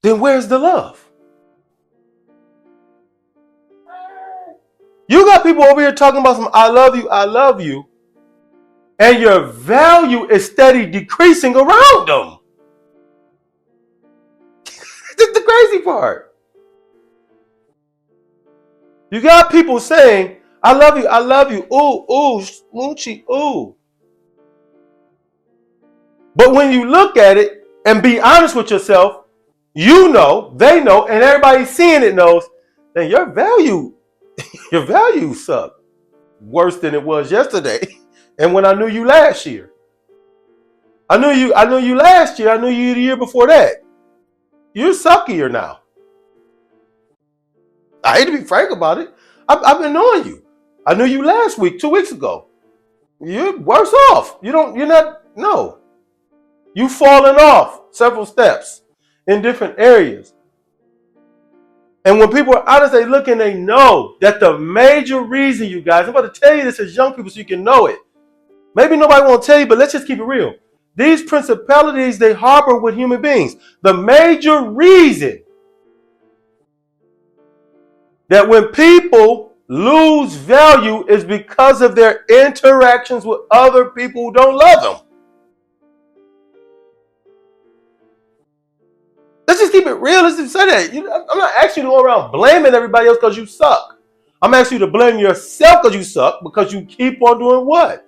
then where's the love? You got people over here talking about some I love you, and your value is steady decreasing around them. That's the crazy part. You got people saying, I love you, ooh, smoochy, ooh. But when you look at it and be honest with yourself, you know, they know, and everybody seeing it knows, then your value suck worse than it was yesterday. And when I knew you last year. I knew you last year, I knew you the year before that. You're suckier now. I hate to be frank about it. I've been knowing you. I knew you last week, 2 weeks ago. You're worse off. You're not, no. You've fallen off several steps in different areas. And when people are honest, they look and they know that the major reason, you guys, I'm about to tell you this as young people so you can know it. Maybe nobody won't tell you, but let's just keep it real. These principalities, they harbor with human beings. The major reason that when people lose value is because of their interactions with other people who don't love them. Let's just keep it real. Let's just say that. I'm not asking you to go around blaming everybody else because you suck. I'm asking you to blame yourself because you suck, because you keep on doing what?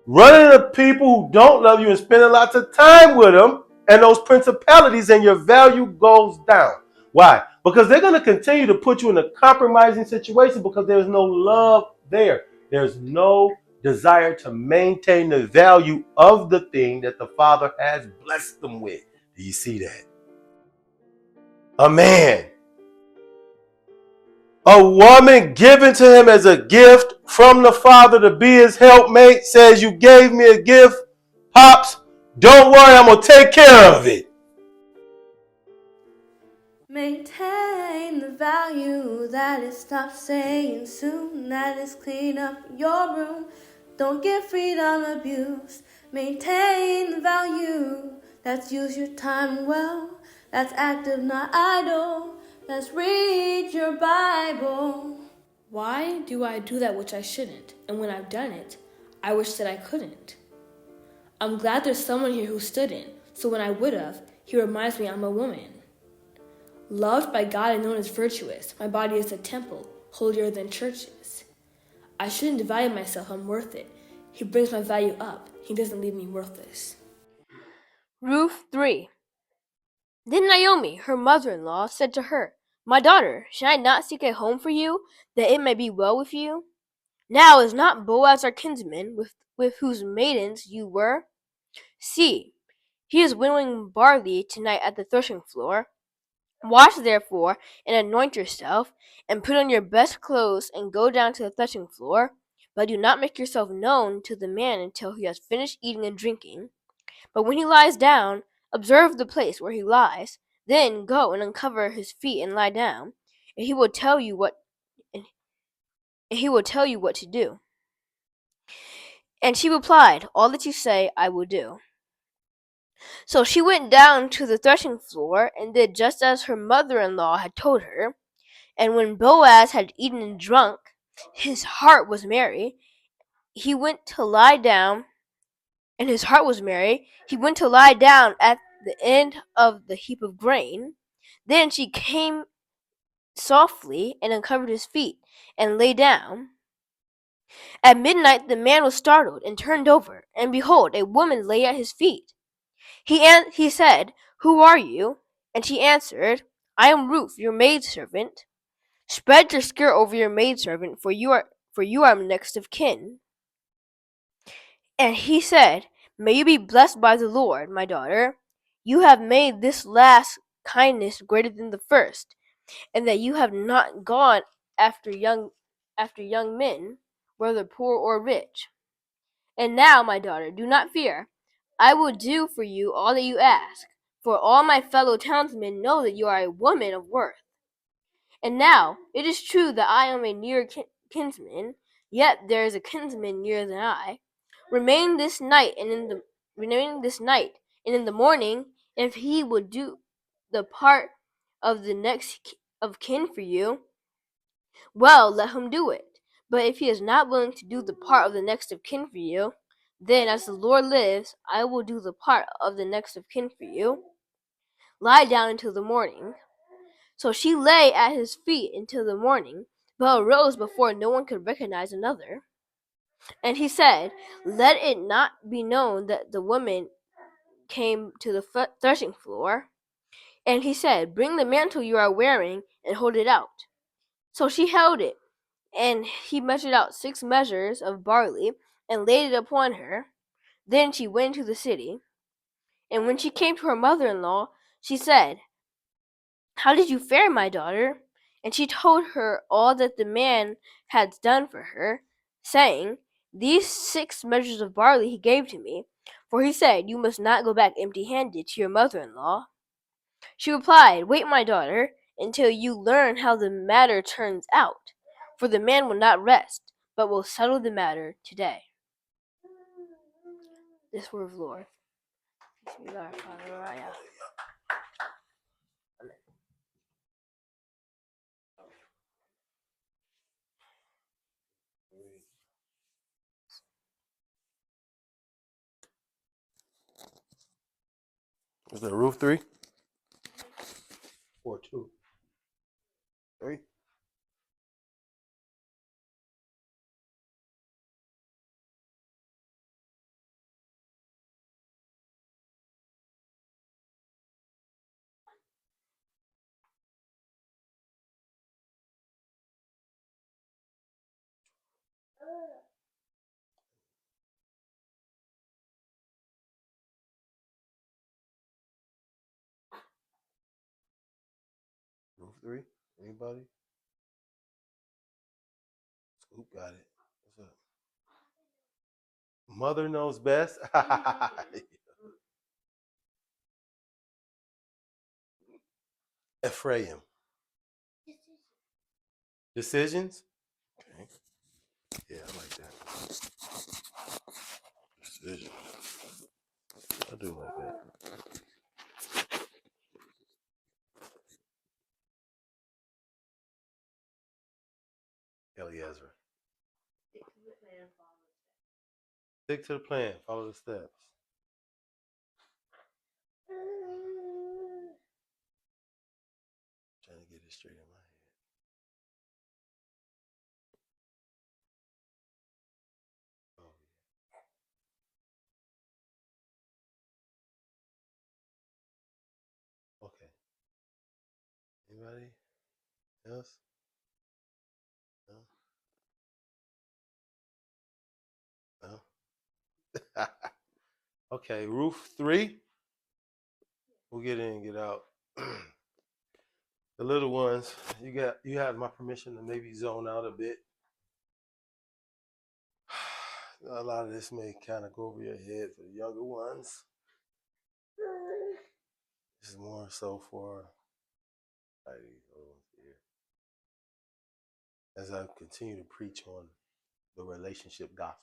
Running into people who don't love you and spending lots of time with them, and those principalities, and your value goes down. Why? Because they're going to continue to put you in a compromising situation because there's no love there. There's no desire to maintain the value of the thing that the Father has blessed them with. Do you see that? A man, a woman given to him as a gift from the Father to be his helpmate, says, you gave me a gift, Pops, don't worry, I'm going to take care of it. Maintain the value, that is stop saying soon, that is clean up your room, don't get freedom abused. Maintain the value, that's use your time well, that's active not idle, that's read your Bible. Why do I do that which I shouldn't? And when I've done it, I wish that I couldn't. I'm glad there's someone here who stood in, so when I would have, he reminds me I'm a woman. Loved by God and known as virtuous, my body is a temple, holier than churches. I shouldn't value myself, I'm worth it. He brings my value up, he doesn't leave me worthless. Ruth 3. Then Naomi, her mother-in-law, said to her, My daughter, should I not seek a home for you, that it may be well with you? Now is not Boaz our kinsman, with whose maidens you were? See, he is winnowing barley tonight at the threshing floor. Wash therefore, and anoint yourself, and put on your best clothes, and go down to the threshing floor. But do not make yourself known to the man until he has finished eating and drinking. But when he lies down, observe the place where he lies. Then go and uncover his feet and lie down, and he will tell you what to do. And she replied, All that you say I will do. So she went down to the threshing floor and did just as her mother-in-law had told her. And when Boaz had eaten and drunk, his heart was merry. He went to lie down, and his heart was merry. He went to lie down at the end of the heap of grain. Then she came softly and uncovered his feet and lay down. At midnight the man was startled and turned over, and behold, a woman lay at his feet. He said, Who are you? And she answered, I am Ruth, your maidservant. Spread your skirt over your maidservant, for you are next of kin. And he said, May you be blessed by the Lord, my daughter. You have made this last kindness greater than the first, and that you have not gone after young men, whether poor or rich. And now, my daughter, do not fear. I will do for you all that you ask, for all my fellow townsmen know that you are a woman of worth. And now, it is true that I am a near kinsman, yet there is a kinsman nearer than I. Remain this night, and in the morning, if he would do the part of the next of kin for you, well, let him do it. But if he is not willing to do the part of the next of kin for you, then as the Lord lives, I will do the part of the next of kin for you. Lie down until the morning. So she lay at his feet until the morning, but arose before no one could recognize another. And he said, let it not be known that the woman came to the threshing floor. And he said, bring the mantle you are wearing and hold it out. So she held it, and he measured out 6 measures of barley and laid it upon her. Then she went into the city. And when she came to her mother-in-law, she said, how did you fare, my daughter? And she told her all that the man had done for her, saying, these 6 measures of barley he gave to me, for he said, you must not go back empty-handed to your mother-in-law. She replied, wait, my daughter, until you learn how the matter turns out, for the man will not rest, but will settle the matter today. This word of the Lord. Is that Ruth 3? Or 2? 3? Ruth 3? Anybody? Scoop got it. What's up? Mother knows best. Ephraim. Decisions? Okay. Yeah, I like that. Decisions. I do like that. Eliezer. Stick to the plan. Follow the steps. Trying to get it straight in my head. Oh, yeah. Okay. Anybody else? No? No? Okay, Ruth 3. We'll get in and get out. The little ones, you have my permission to maybe zone out a bit. A lot of this may kind of go over your head for the younger ones. This is more so for as I continue to preach on the relationship gospel.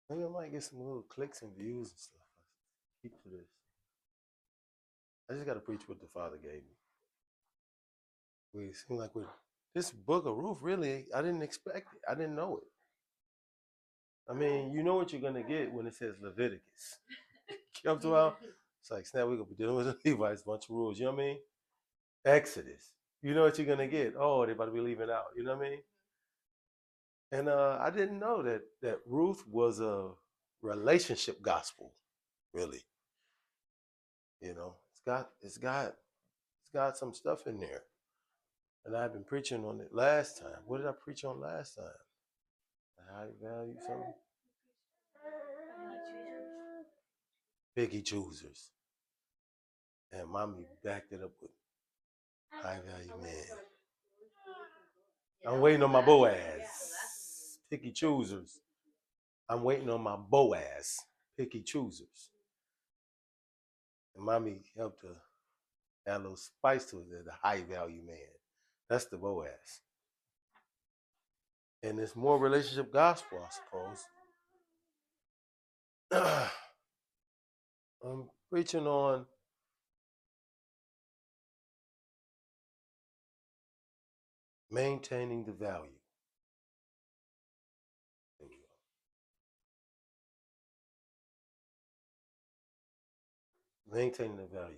Maybe I might get some little clicks and views and stuff. Keep to this. I just got to preach what the Father gave me. We seem like with this book of Ruth, really, I didn't expect it. I didn't know it. I mean, you know what you're gonna get when it says Leviticus. You know what I'm talking about? It's like, snap, we're gonna be dealing with the Levites, bunch of rules. You know what I mean? Exodus. You know what you're gonna get. Oh, they're about to be leaving out. You know what I mean? And I didn't know that Ruth was a relationship gospel, really. You know, it's got some stuff in there. And I've been preaching on it last time. What did I preach on last time? High value something? Picky choosers. And mommy backed it up with high value man. I'm waiting on my Boaz. Picky choosers. I'm waiting on my Boaz. Picky choosers. And mommy helped to add a little spice to it. The high value man. That's the Boaz. And it's more relationship gospel, I suppose. I'm preaching on maintaining the value. Maintaining the value.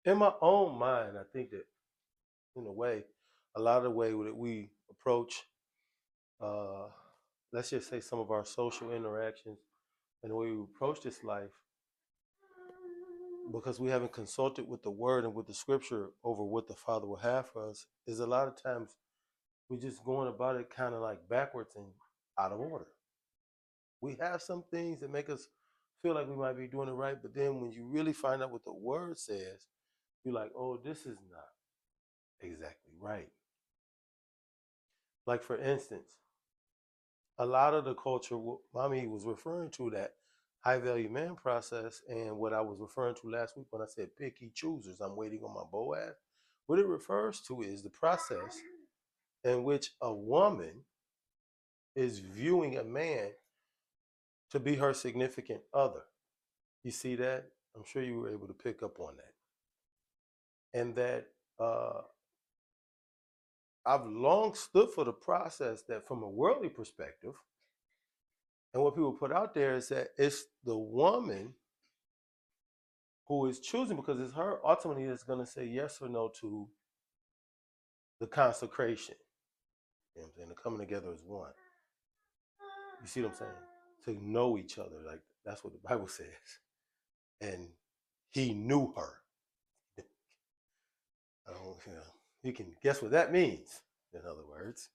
In my own mind, I think that in a way, a lot of the way that we approach, let's just say some of our social interactions and the way we approach this life, because we haven't consulted with the word and with the scripture over what the Father will have for us, is a lot of times we're just going about it kind of like backwards and out of order. We have some things that make us feel like we might be doing it right, but then when you really find out what the word says, you're like, oh, this is not exactly right. Like, for instance, a lot of the culture, what Mommy was referring to, that high value man process, and what I was referring to last week when I said picky choosers, I'm waiting on my Boaz. What it refers to is the process in which a woman is viewing a man to be her significant other. You see that? I'm sure you were able to pick up on that. And that I've long stood for the process that, from a worldly perspective, and what people put out there is that it's the woman who is choosing, because it's her ultimately that's going to say yes or no to the consecration. You know what I'm saying? The coming together as one. You see what I'm saying? To know each other. Like, that's what the Bible says. And he knew her. You can guess what that means, in other words.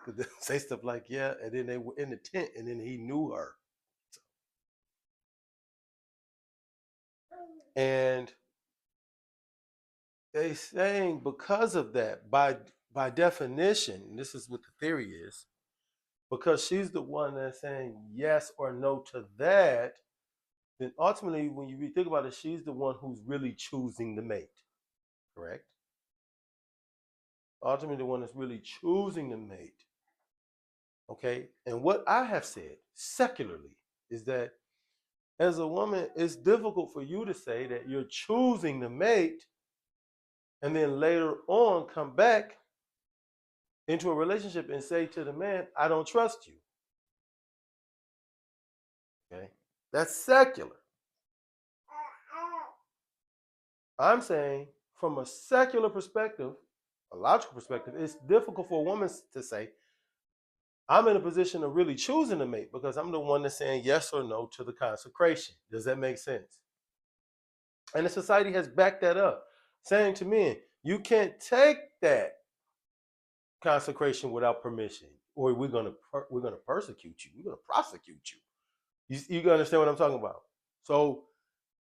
Because they say stuff like, yeah, and then they were in the tent, and then he knew her. And they saying because of that, by definition, and this is what the theory is, because she's the one that's saying yes or no to that, then ultimately, when you think about it, she's the one who's really choosing the mate, correct? Ultimately, the one that's really choosing the mate, okay? And what I have said secularly is that as a woman, it's difficult for you to say that you're choosing the mate and then later on come back into a relationship and say to the man, I don't trust you. Okay? That's secular. I'm saying from a secular perspective, a logical perspective, it's difficult for a woman to say, I'm in a position of really choosing a mate because I'm the one that's saying yes or no to the consecration. Does that make sense? And the society has backed that up, saying to men, you can't take that consecration without permission, or we're gonna persecute you. We're gonna prosecute you. You understand what I'm talking about? So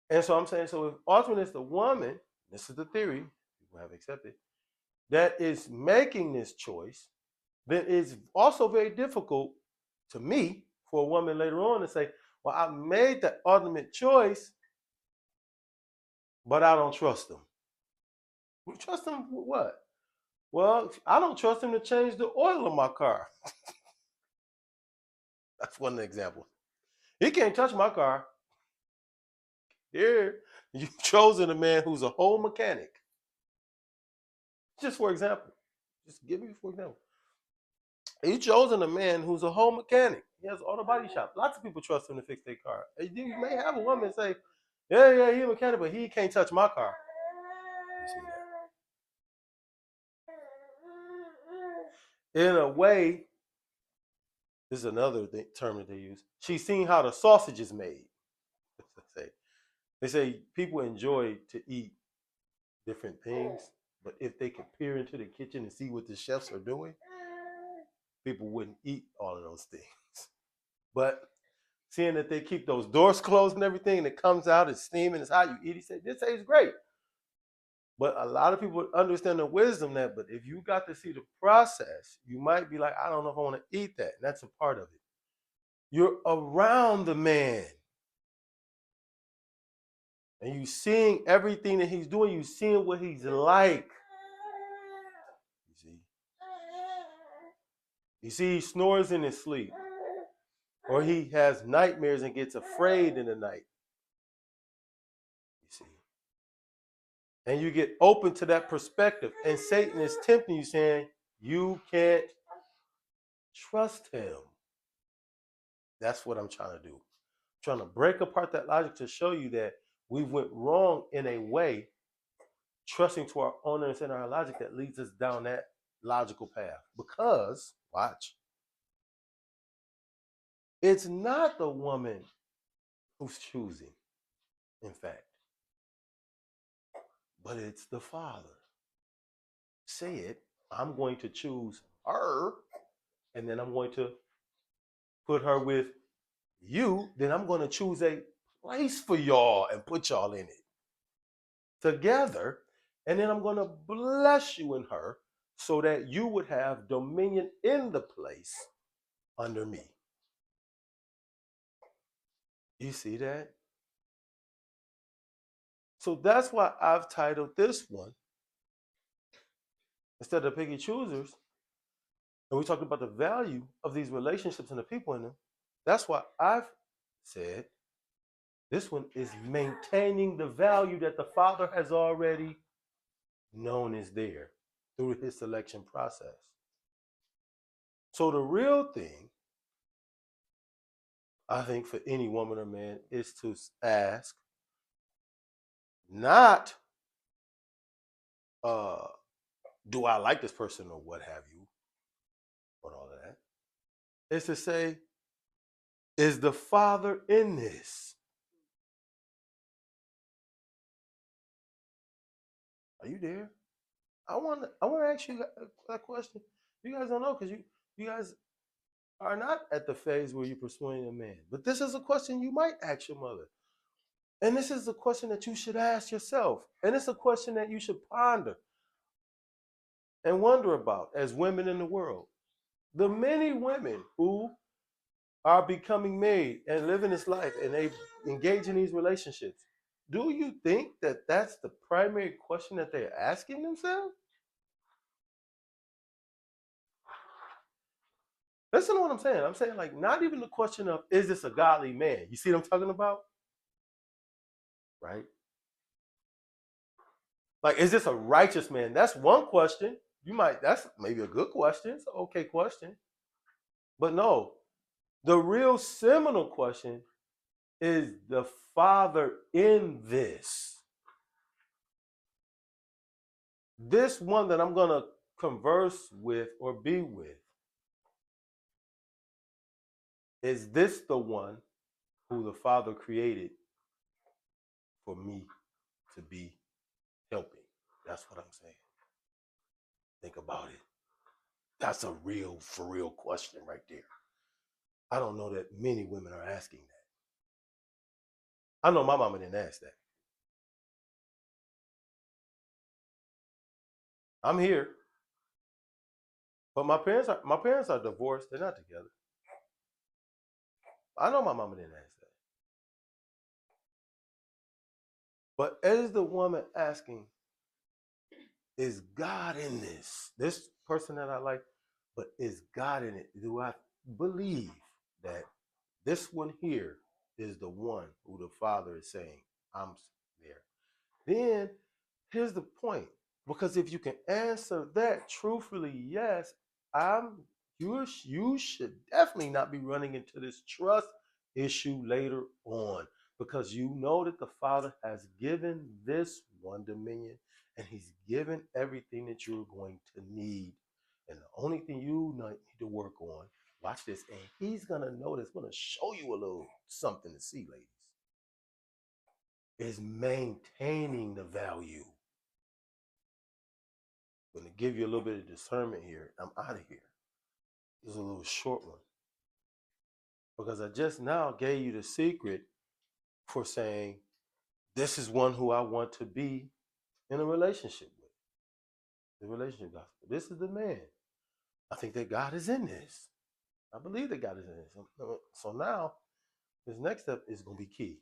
I'm saying, so if ultimately it's the woman, this is the theory people have accepted, that is making this choice, then it's also very difficult to me for a woman later on to say, well, I made the ultimate choice, but I don't trust him. You trust him with what? Well, I don't trust him to change the oil in my car. That's one example. He can't touch my car. Here, you've chosen a man who's a whole mechanic. Just for example. Just give me for example. You've chosen a man who's a whole mechanic. He has auto body shop. Lots of people trust him to fix their car. You may have a woman say, yeah, he's a mechanic, but he can't touch my car. You see that? In a way, this is another term that they use. She's seen how the sausage is made. They say people enjoy to eat different things, but if they could peer into the kitchen and see what the chefs are doing, people wouldn't eat all of those things. But seeing that they keep those doors closed and everything, and it comes out, it's steaming, it's hot, you eat, he said, this tastes great. But a lot of people understand the wisdom that, but if you got to see the process, you might be like, I don't know if I want to eat that. And that's a part of it. You're around the man. And you seeing everything that he's doing, you seeing what he's like. You see he snores in his sleep. Or he has nightmares and gets afraid in the night. You see. And you get open to that perspective. And Satan is tempting you, saying, you can't trust him. That's what I'm trying to do. I'm trying to break apart that logic to show you that we went wrong in a way, trusting to our own understanding, our logic that leads us down that logical path. Because, watch, it's not the woman who's choosing, in fact, but it's the father. Say it, I'm going to choose her, and then I'm going to put her with you, then I'm going to choose a place for y'all and put y'all in it together. And then I'm going to bless you in her so that you would have dominion in the place under me. You see that? So that's why I've titled this one, instead of picky choosers, and we talked about the value of these relationships and the people in them. That's why I've said this one is maintaining the value that the Father has already known is there through his selection process. So the real thing, I think, for any woman or man is to ask, not, do I like this person or what have you, or all of that. Is to say, is the Father in this? Are you there? I want to ask you that question. You guys don't know because you guys are not at the phase where you're pursuing a man. But this is a question you might ask your mother. And this is a question that you should ask yourself. And it's a question that you should ponder and wonder about as women in the world. The many women who are becoming married and living this life and they engage in these relationships, do you think that that's the primary question that they're asking themselves? Listen to what I'm saying. I'm saying, like, not even the question of, is this a godly man? You see what I'm talking about? Right? Like, is this a righteous man? That's one question. That's maybe a good question. It's an okay question. But no, the real seminal question is the Father in this. This one that I'm going to converse with or be with, is this the one who the Father created for me to be helping? That's what I'm saying. Think about it. That's a real, for real question right there. I don't know that many women are asking that. I know my mama didn't ask that. I'm here, but my parents are divorced. They're not together. I know my mama didn't ask that. But as the woman asking, is God in this? This person that I like, but is God in it? Do I believe that this one here is the one who the Father is saying, I'm there? Then here's the point. Because if you can answer that truthfully, yes, you should definitely not be running into this trust issue later on, because you know that the Father has given this one dominion and he's given everything that you're going to need. And the only thing you need to work on, watch this, and he's going to notice, going to show you a little something to see, ladies, is maintaining the value. I'm going to give you a little bit of discernment here. I'm out of here. This is a little short one, because I just now gave you the secret for saying, this is one who I want to be in a relationship with. The relationship gospel. This is the man. I think that God is in this. I believe that God is in this. So now, this next step is going to be key.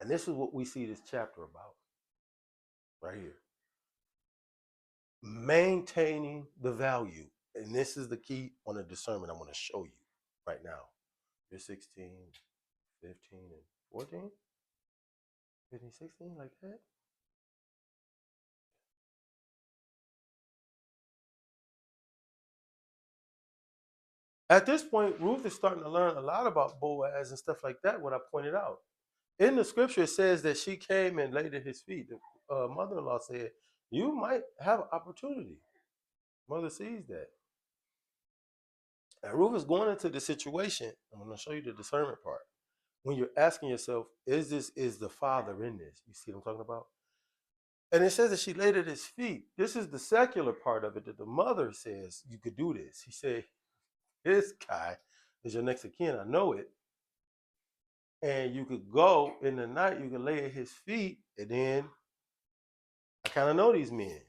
And this is what we see this chapter about right here. Maintaining the value. And this is the key on the discernment I'm going to show you right now. You're 16, 15, and 14? 15, 16, like that? At this point, Ruth is starting to learn a lot about Boaz and stuff like that, what I pointed out. In the scripture, it says that she came and laid at his feet. The mother-in-law said, you might have an opportunity. Mother sees that. And Ruth is going into the situation. I'm going to show you the discernment part. When you're asking yourself, is the father in this? You see what I'm talking about? And it says that she laid at his feet. This is the secular part of it that the mother says you could do this. She said, this guy is your next of kin. I know it. And you could go in the night, you can lay at his feet, and then I kind of know these men.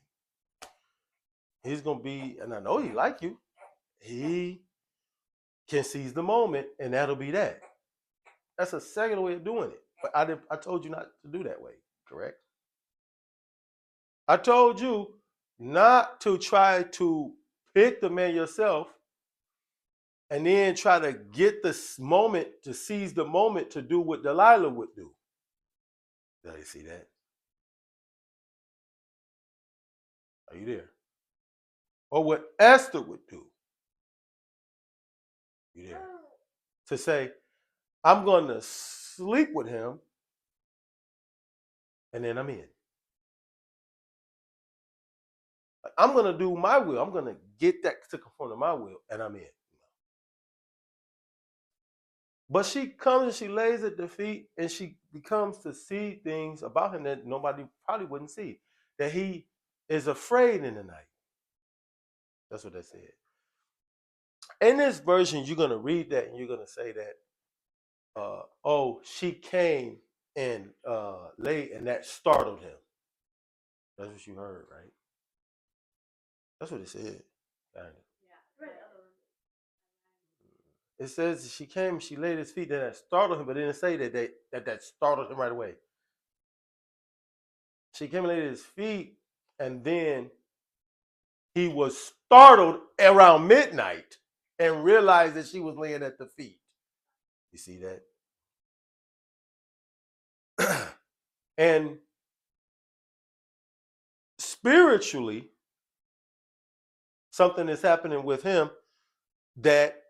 He's going to be, and I know he like you. He can seize the moment, and that'll be that. That's a secular way of doing it. But I told you not to do that way, correct? I told you not to try to pick the man yourself and then try to get this moment, to seize the moment to do what Delilah would do. Did you see that? Are you there? Or what Esther would do. You there? To say, I'm going to sleep with him and then I'm in. I'm going to do my will. I'm going to get that to conform to my will and I'm in. But she comes and she lays at the feet and she becomes to see things about him that nobody probably wouldn't see. That he is afraid in the night. That's what that said. In this version, you're going to read that and you're going to say that, she came and lay and that startled him. That's what you heard, right? That's what it said. It says she came and she laid at his feet, then that startled him, but it didn't say that startled him right away. She came and laid at his feet, and then he was startled around midnight and realized that she was laying at the feet. You see that? And spiritually, something is happening with him that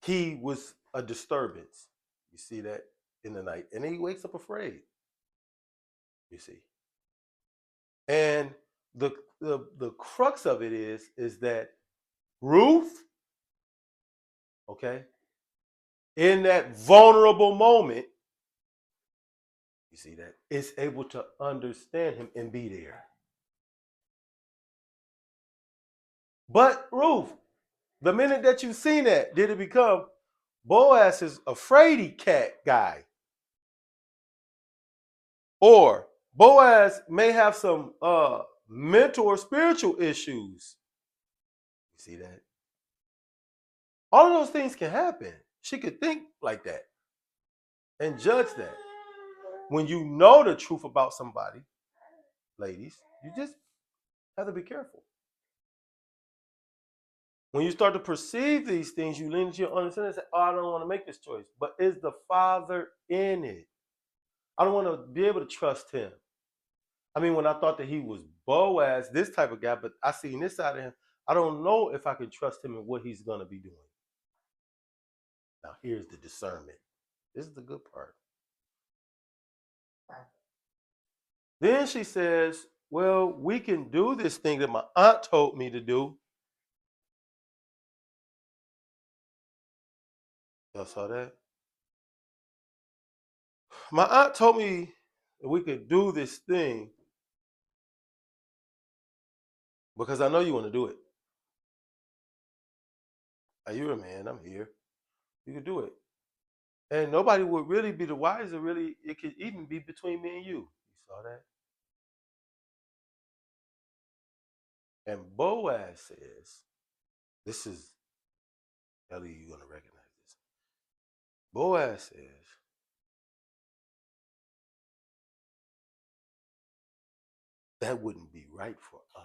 he was a disturbance. You see that in the night. And he wakes up afraid. You see. And the crux of it is that Ruth, okay, in that vulnerable moment, you see that, is able to understand him and be there. But Ruth, the minute that you've seen that, did it become Boaz is a fraidy cat guy? Or Boaz may have some mental or spiritual issues. You see that? All of those things can happen. She could think like that and judge that. When you know the truth about somebody, ladies, you just have to be careful. When you start to perceive these things, you lean into your understanding and say, oh, I don't want to make this choice. But is the Father in it? I don't want to be able to trust him. I mean, when I thought that he was Boaz, this type of guy, but I seen this side of him, I don't know if I can trust him in what he's going to be doing. Now, here's the discernment. This is the good part. Then she says, well, we can do this thing that my aunt told me to do. Y'all saw that? My aunt told me that we could do this thing because I know you want to do it. You're a man, I'm here. You could do it. And nobody would really be the wiser, really. It could even be between me and you. You saw that? And Boaz says, this is, Ellie, you're going to recognize this. Boaz says, that wouldn't be right for us.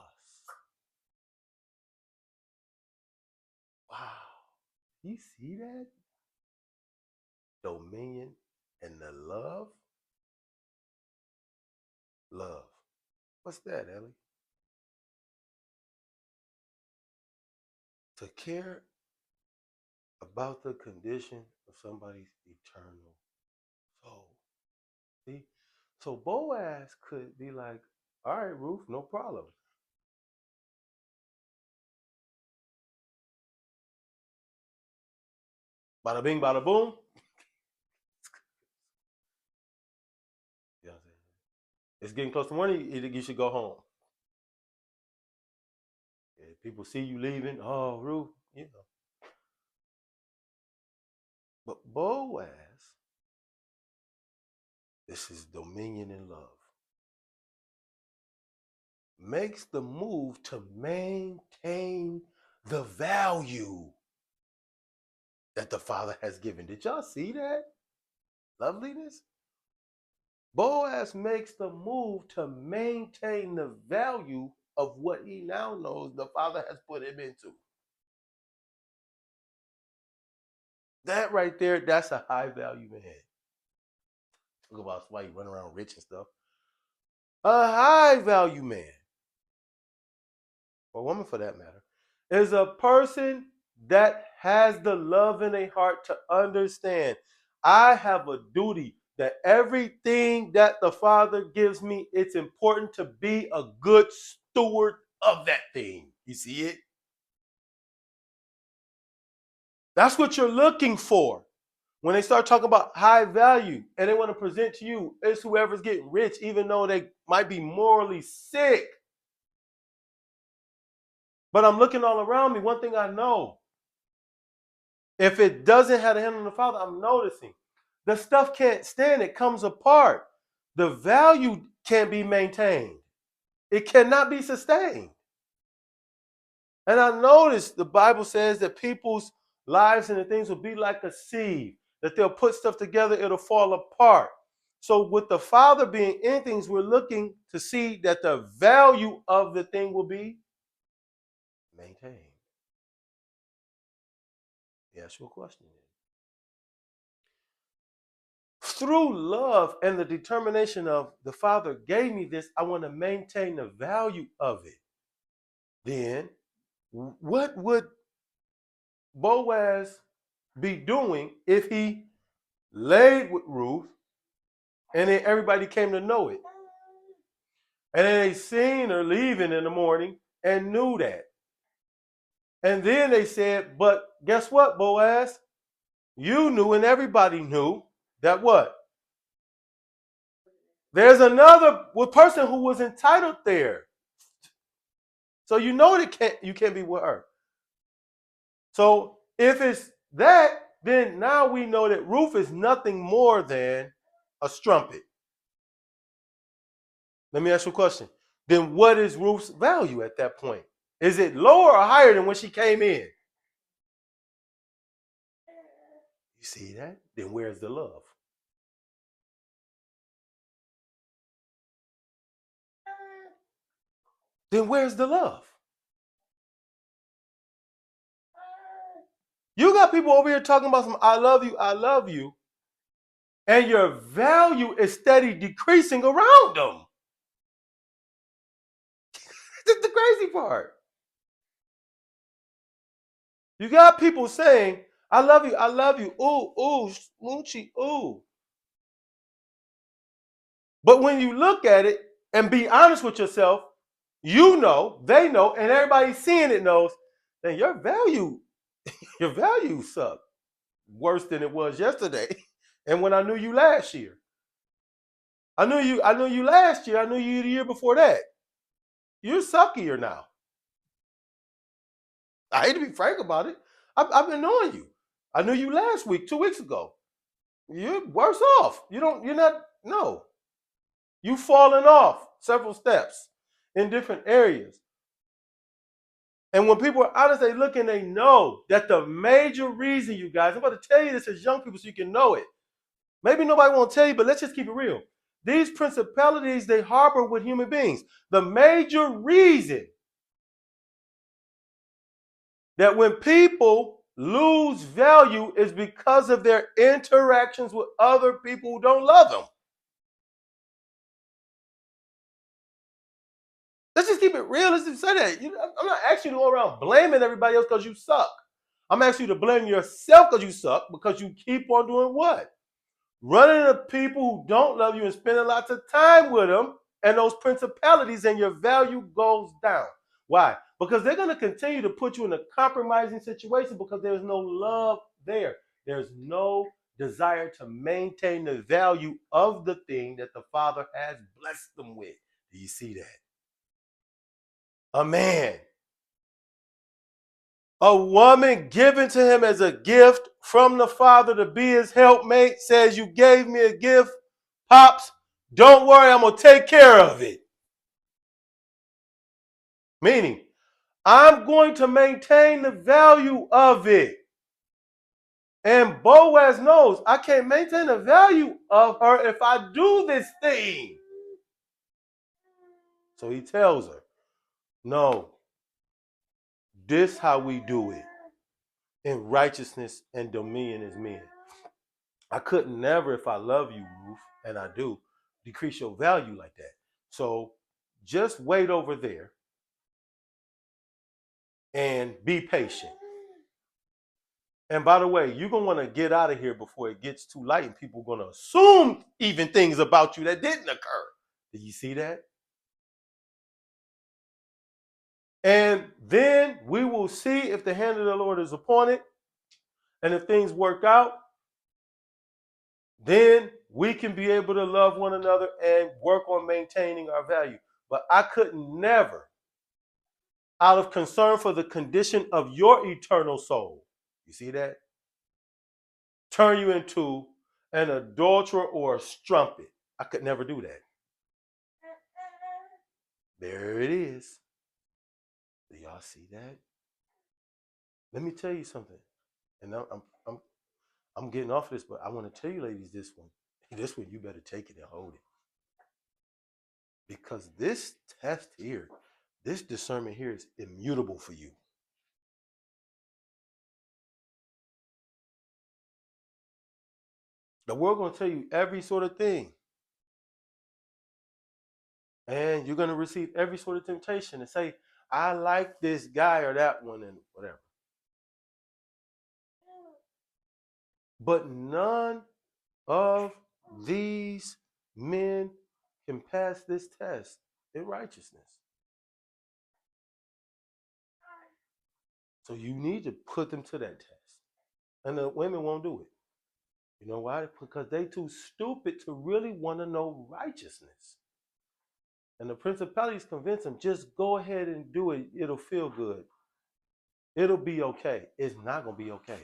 Wow. You see that? dominion, and the love. Love. What's that, Ellie? To care about the condition of somebody's eternal soul. See? So Boaz could be like, all right, Ruth, no problem. Bada bing, bada boom. You know what I'm saying? It's getting close to morning, you should go home. If people see you leaving, oh, Ruth, you know. But Boaz, this is dominion and love, makes the move to maintain the value that the Father has given. Did y'all see that? Loveliness? Boaz makes the move to maintain the value of what he now knows the Father has put him into. That right there, that's a high value man. Talk about somebody running around rich and stuff. A high value man, or woman for that matter, is a person that has the love in their heart to understand I have a duty that everything that the Father gives me, it's important to be a good steward of that thing. You see it? That's what you're looking for. When they start talking about high value and they want to present to you, it's whoever's getting rich, even though they might be morally sick. But I'm looking all around me. One thing I know, if it doesn't have the hand of the Father, I'm noticing the stuff can't stand. It comes apart. The value can't be maintained. It cannot be sustained. And I noticed the Bible says that people's lives and the things will be like a seed, that they'll put stuff together, it'll fall apart. So with the Father being in things, we're looking to see that the value of the thing will be maintained. The actual question is, through love and the determination of the Father gave me this, I want to maintain the value of it. Then what would Boaz be doing if he laid with Ruth and then everybody came to know it? And then they seen her leaving in the morning and knew that. And then they said, but guess what, Boaz? You knew and everybody knew that what? There's another person who was entitled there. So you know that you can't be with her. So if it's that, then now we know that Ruth is nothing more than a strumpet. Let me ask you a question. Then what is Ruth's value at that point? Is it lower or higher than when she came in? You see that? Then where's the love? Then where's the love? You got people over here talking about some I love you, and your value is steady decreasing around them. That's the crazy part. You got people saying, I love you, ooh, smoochy, ooh. But when you look at it and be honest with yourself, you know, they know, and everybody seeing it knows, then your value sucks worse than it was yesterday. And when I knew you last year. I knew you last year, I knew you the year before that. You're suckier now. I hate to be frank about it. I've been knowing you. I knew you last week, 2 weeks ago. You're worse off. No. You've fallen off several steps in different areas. And when people are honest, they look and they know that the major reason, you guys, I'm about to tell you this as young people so you can know it. Maybe nobody won't tell you, but let's just keep it real. These principalities, they harbor with human beings. The major reason that when people lose value is because of their interactions with other people who don't love them. Let's just keep it real. Let's just say that. I'm not asking you to go around blaming everybody else because you suck. I'm asking you to blame yourself because you suck, because you keep on doing what? Running into people who don't love you and spending lots of time with them and those principalities, and your value goes down. Why? Because they're going to continue to put you in a compromising situation because there's no love there. There's no desire to maintain the value of the thing that the Father has blessed them with. Do you see that? A man, a woman given to him as a gift from the Father to be his helpmate, says, you gave me a gift, Pops, don't worry, I'm going to take care of it. Meaning, I'm going to maintain the value of it. And Boaz knows I can't maintain the value of her if I do this thing. So he tells her, no, this how we do it in righteousness and dominion as men. I couldn't never, if I love you, Ruth, and I do, decrease your value like that. So just wait over there and be patient. And by the way, you're going to want to get out of here before it gets too light and people are going to assume even things about you that didn't occur. Did you see that? And then we will see if the hand of the Lord is upon it. And if things work out, then we can be able to love one another and work on maintaining our value. But I could never, out of concern for the condition of your eternal soul, you see that? Turn you into an adulterer or a strumpet. I could never do that. There it is. Do y'all see that? Let me tell you something. And I'm getting off of this, but I want to tell you ladies this one. This one you better take it and hold it. Because this test here, this discernment here is immutable for you. The world going to tell you every sort of thing. And you're going to receive every sort of temptation and say, I like this guy or that one and whatever. But none of these men can pass this test in righteousness. So you need to put them to that test. And the women won't do it. You know why? Because they too stupid to really want to know righteousness. And the principalities convince them, just go ahead and do it. It'll feel good. It'll be okay. It's not going to be okay.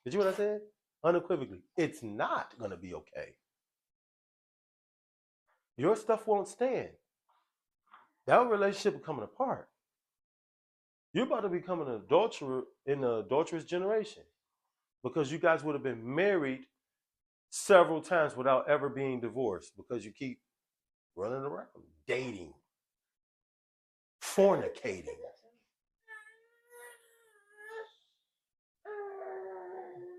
Did you hear what I said? Unequivocally, it's not going to be okay. Your stuff won't stand. That relationship is coming apart. You're about to become an adulterer in the adulterous generation because you guys would have been married several times without ever being divorced because you keep running around, dating, fornicating.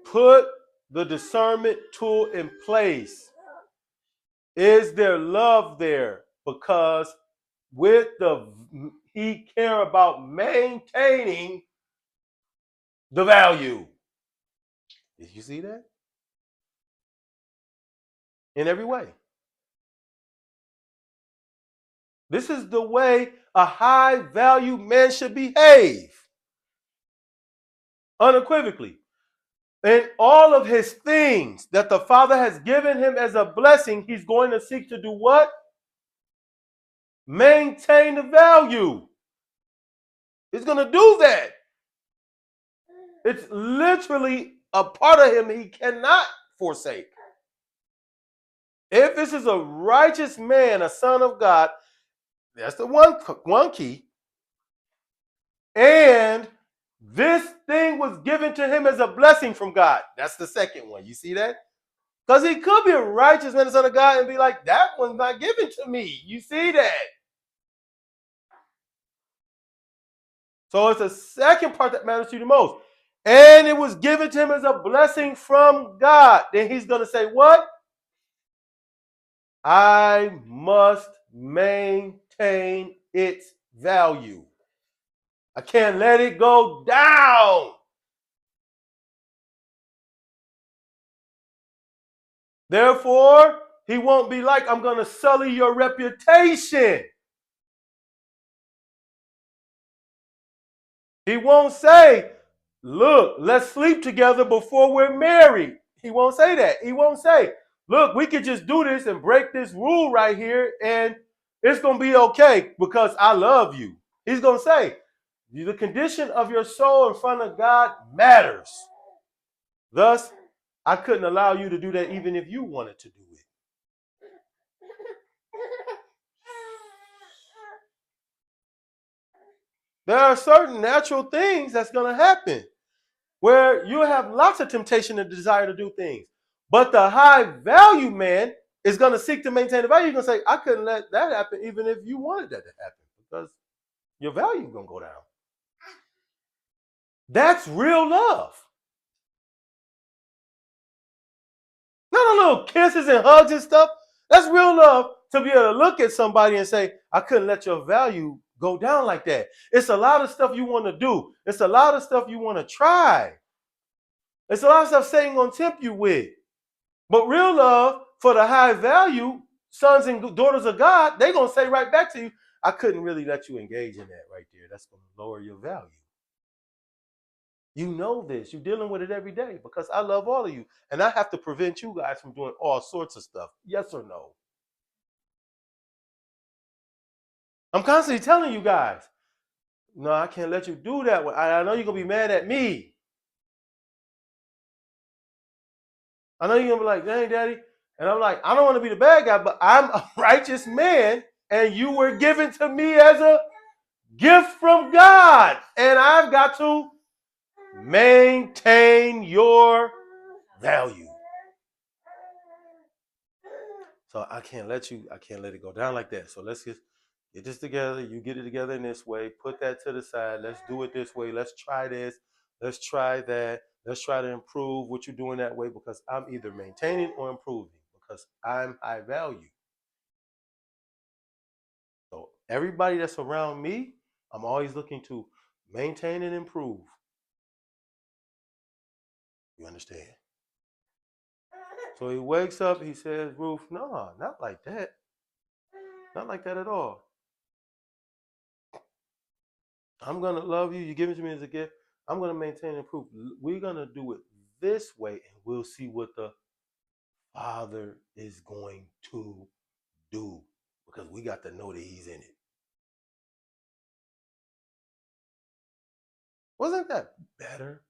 Put the discernment tool in place. Is there love there? Because he care about maintaining the value. Did you see that? In every way. This is the way a high value man should behave. Unequivocally. In all of his things that the Father has given him as a blessing, he's going to seek to do what? Maintain the value. He's going to do that. It's literally a part of him he cannot forsake. If this is a righteous man, a son of God, that's the one key. And this thing was given to him as a blessing from God. That's the second one. You see that? Because he could be a righteous man, a son of God, and be like, that one's not given to me. You see that? So it's the second part that matters to you the most. and it was given to him as a blessing from God, then he's going to say what? I must maintain its value. I can't let it go down. Therefore, he won't be like, I'm going to sully your reputation. He won't say, look, let's sleep together before we're married. He won't say that. He won't say, look, we could just do this and break this rule right here and it's going to be okay because I love you. He's going to say, the condition of your soul in front of God matters. Thus, I couldn't allow you to do that even if you wanted to do it. There are certain natural things that's going to happen where you have lots of temptation and desire to do things. But the high value man is going to seek to maintain the value. You're going to say, I couldn't let that happen even if you wanted that to happen because your value is going to go down. That's real love. Not a little kisses and hugs and stuff. That's real love to be able to look at somebody and say, I couldn't let your value go down like that. It's a lot of stuff you want to do. It's a lot of stuff you want to try. It's a lot of stuff Satan going to tempt you with. But real love for the high value sons and daughters of God, they're going to say right back to you, I couldn't really let you engage in that right there. That's going to lower your value. You know this. You're dealing with it every day because I love all of you. And I have to prevent you guys from doing all sorts of stuff. Yes or no? I'm constantly telling you guys, no, I can't let you do that. I know you're going to be mad at me. I know you're going to be like, dang, daddy. And I'm like, I don't want to be the bad guy, but I'm a righteous man. And you were given to me as a gift from God. And I've got to maintain your value. So I can't let it go down like that. So let's get this together. You get it together in this way. Put that to the side. Let's do it this way. Let's try this. Let's try that. Let's try to improve what you're doing that way because I'm either maintaining or improving because I'm high value. So everybody that's around me, I'm always looking to maintain and improve. You understand? So he wakes up, he says, Ruth, no, not like that. Not like that at all. I'm going to love you. You give it to me as a gift. I'm going to maintain and improve. We're going to do it this way, and we'll see what the Father is going to do because we got to know that he's in it. Wasn't that better?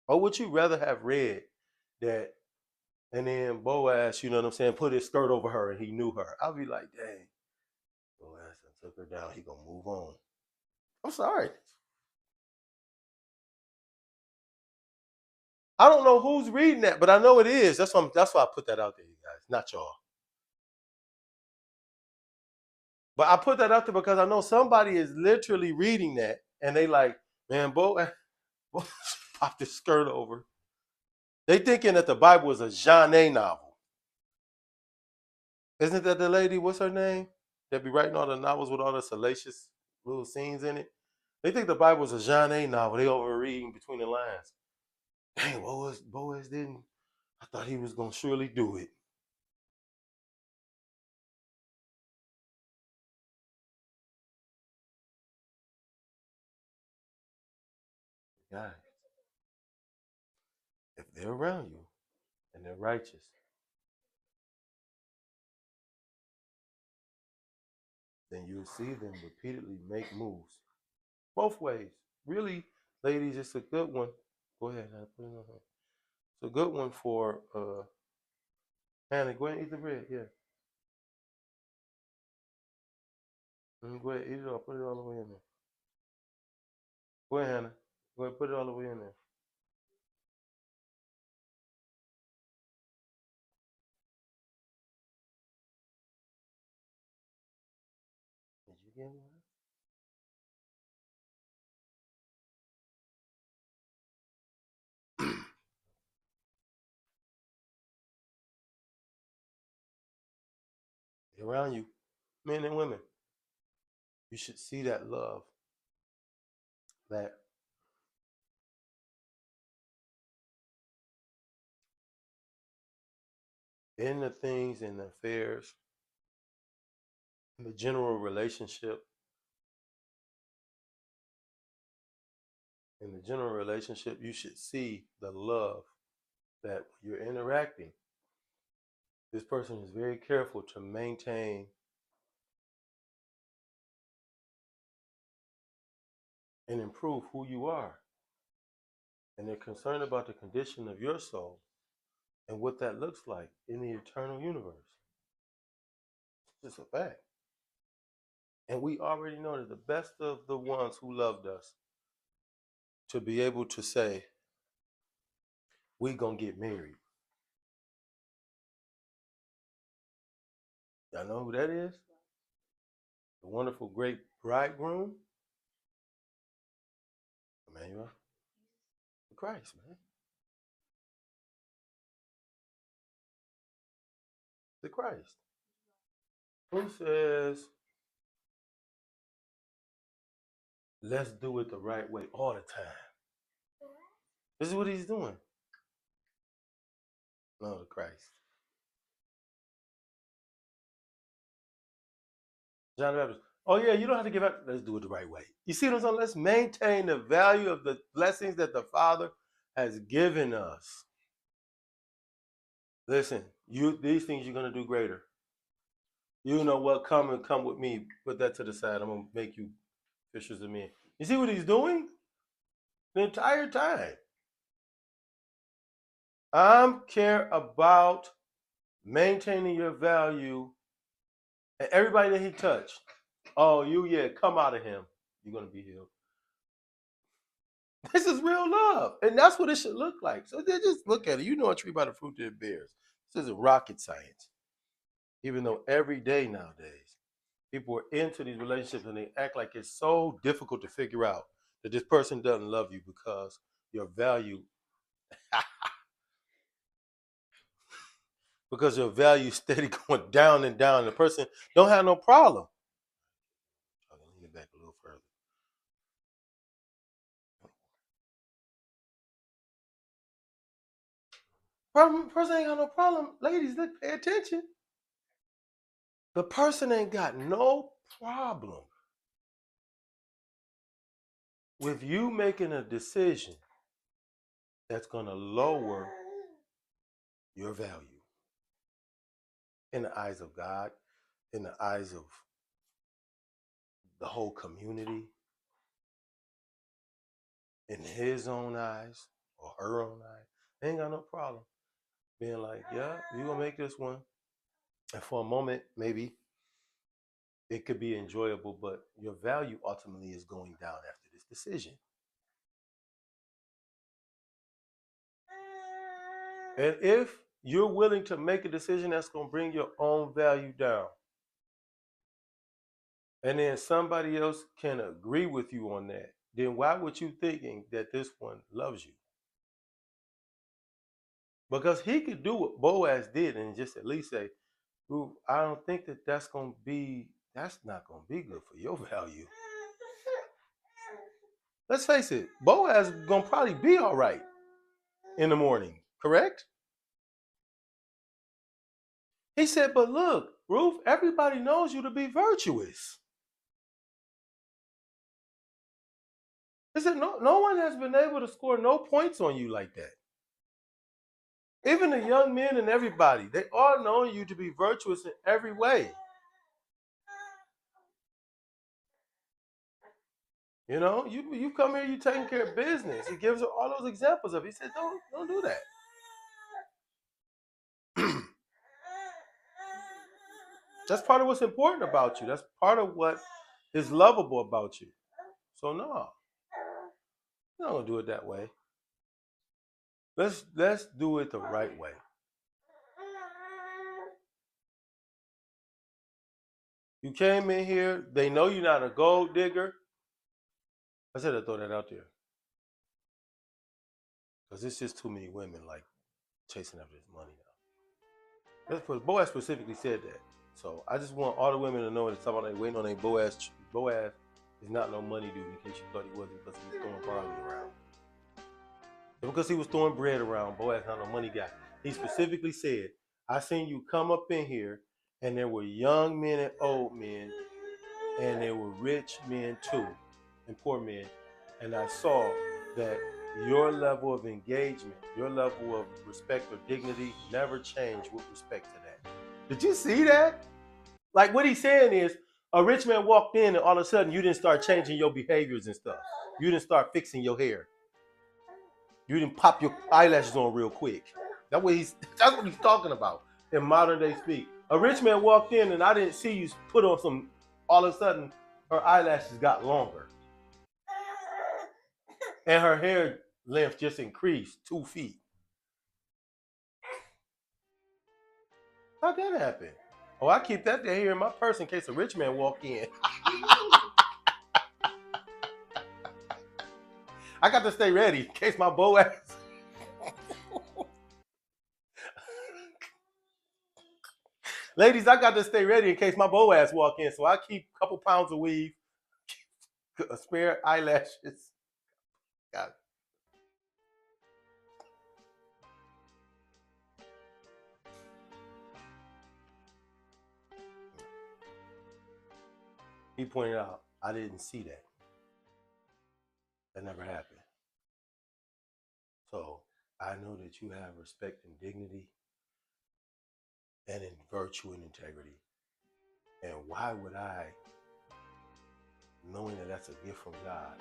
Or would you rather have read that and then Boaz, you know what I'm saying, put his skirt over her and he knew her? I'll be like, dang, Boaz took her down. He going to move on. I'm sorry. I don't know who's reading that, but I know it is. That's why I put that out there, you guys, not y'all. But I put that out there because I know somebody is literally reading that and they like, man, Boaz popped his skirt over. They thinking that the Bible is a genre novel. Isn't that the lady, what's her name? That be writing all the novels with all the salacious little scenes in it. They think the Bible is a genre novel. They over reading between the lines. Dang, Boaz didn't. I thought he was going to surely do it. Guys, if they're around you and they're righteous, then you'll see them repeatedly make moves. Both ways. Really, ladies, it's a good one. Go ahead, Hannah. Put it on her. It's a good one for Hannah. Go ahead and eat the bread. Yeah. Go ahead, eat it all. Put it all the way in there. Go ahead, Hannah. Go ahead, put it all the way in there. Did you get one? around you, men and women, you should see that love, that in the things and the affairs, in the general relationship, you should see the love that you're interacting. This person is very careful to maintain and improve who you are. And they're concerned about the condition of your soul and what that looks like in the eternal universe. It's just a fact. And we already know that the best of the ones who loved us to be able to say, we gonna get married. Y'all know who that is? The wonderful great bridegroom, Emmanuel, Christ, man. The Christ. Who says, let's do it the right way all the time. This is what he's doing. No, the Christ. John the Baptist. Oh yeah, you don't have to give up. Let's do it the right way. You see what I'm saying? Let's maintain the value of the blessings that the Father has given us. Listen, these things you're gonna do greater. You know what? Come with me. Put that to the side. I'm gonna make you fishers of men. You see what he's doing? The entire time. I care about maintaining your value and everybody that he touched. Oh, come out of him. You're gonna be healed. This is real love. And that's what it should look like. So they just look at it. You know a tree by the fruit that it bears. This isn't rocket science. Even though every day nowadays, people are into these relationships and they act like it's so difficult to figure out that this person doesn't love you because your value because your value steady going down and down. The person don't have no problem. I'm gonna lean it back a little further. Person ain't got no problem. Ladies, look, pay attention. The person ain't got no problem with you making a decision that's going to lower your value in the eyes of God, in the eyes of the whole community, in his own eyes or her own eyes. They ain't got no problem being like, yeah, you going to make this one. And for a moment, maybe it could be enjoyable, but your value ultimately is going down after this decision. And if you're willing to make a decision that's going to bring your own value down, and then somebody else can agree with you on that, then why would you thinking that this one loves you? Because he could do what Boaz did and just at least say, Ruth, I don't think that's not going to be good for your value. Let's face it, Boaz is going to probably be all right in the morning, correct? He said, but look, Ruth, everybody knows you to be virtuous. He said, no one has been able to score no points on you like that. Even the young men and everybody, they all know you to be virtuous in every way. You know, you come here, you taking care of business. He gives her all those examples of it. He said, don't do that. That's part of what's important about you. That's part of what is lovable about you. So no, you're not gonna do it that way. Let's do it the right way. You came in here, they know you're not a gold digger. I said I'd throw that out there. Because it's just too many women like chasing after this money now. Boaz specifically said that. So I just want all the women to know that something they waiting on their Boaz. Boaz is not no money dude, in case you thought he wasn't, because he was throwing barley around. And because he was throwing bread around, Boaz not no money guy. He specifically said, I seen you come up in here, and there were young men and old men, and there were rich men too, and poor men. And I saw that your level of engagement, your level of respect or dignity never changed with respect to that. Did you see that? Like, what he's saying is, a rich man walked in and all of a sudden you didn't start changing your behaviors and stuff. You didn't start fixing your hair. You didn't pop your eyelashes on real quick. That's what he's talking about in modern day speak. A rich man walked in and I didn't see you put on some, all of a sudden her eyelashes got longer. And her hair length just increased 2 feet. How'd that happen? Oh, I keep that here in my purse in case a rich man walk in. I got to stay ready in case my Boaz. Ladies, I got to stay ready in case my Boaz walk in. So I keep a couple pounds of weave, a spare eyelashes. Got it. He pointed out, I didn't see that. That never happened. So I know that you have respect and dignity and in virtue and integrity. And why would I, knowing that that's a gift from God,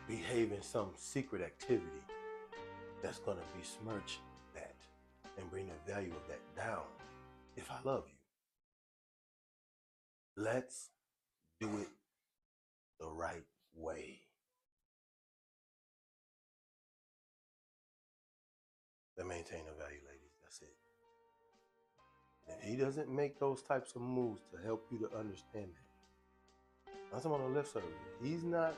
behave in some secret activity that's going to besmirch that and bring the value of that down if I love you? Let's do it the right way. To maintain the value, ladies. That's it. If he doesn't make those types of moves to help you to understand that, that's on the left side of it. He's not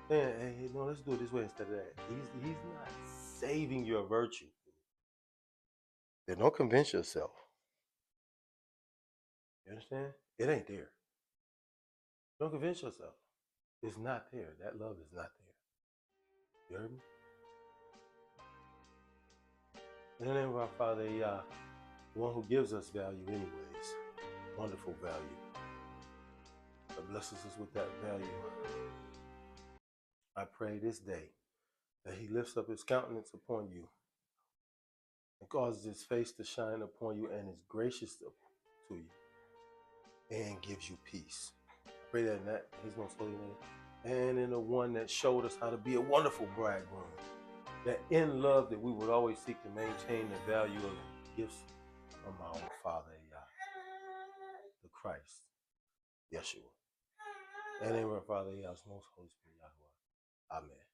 saying, hey, no, let's do it this way instead of that. He's not saving your virtue. Then don't convince yourself. You understand? It ain't there. Don't convince yourself. It's not there. That love is not there. You heard me? In the name of our Father, Yah, the one who gives us value anyways, wonderful value, that blesses us with that value. I pray this day that he lifts up his countenance upon you and causes his face to shine upon you and is gracious to you and gives you peace. I pray that in that his most holy name, and in the one that showed us how to be a wonderful bridegroom, that in love that we would always seek to maintain the value of the gifts from our Father, Yah, the Christ, Yeshua. And in our Father, Yah's most holy spirit, Yahweh. Amen.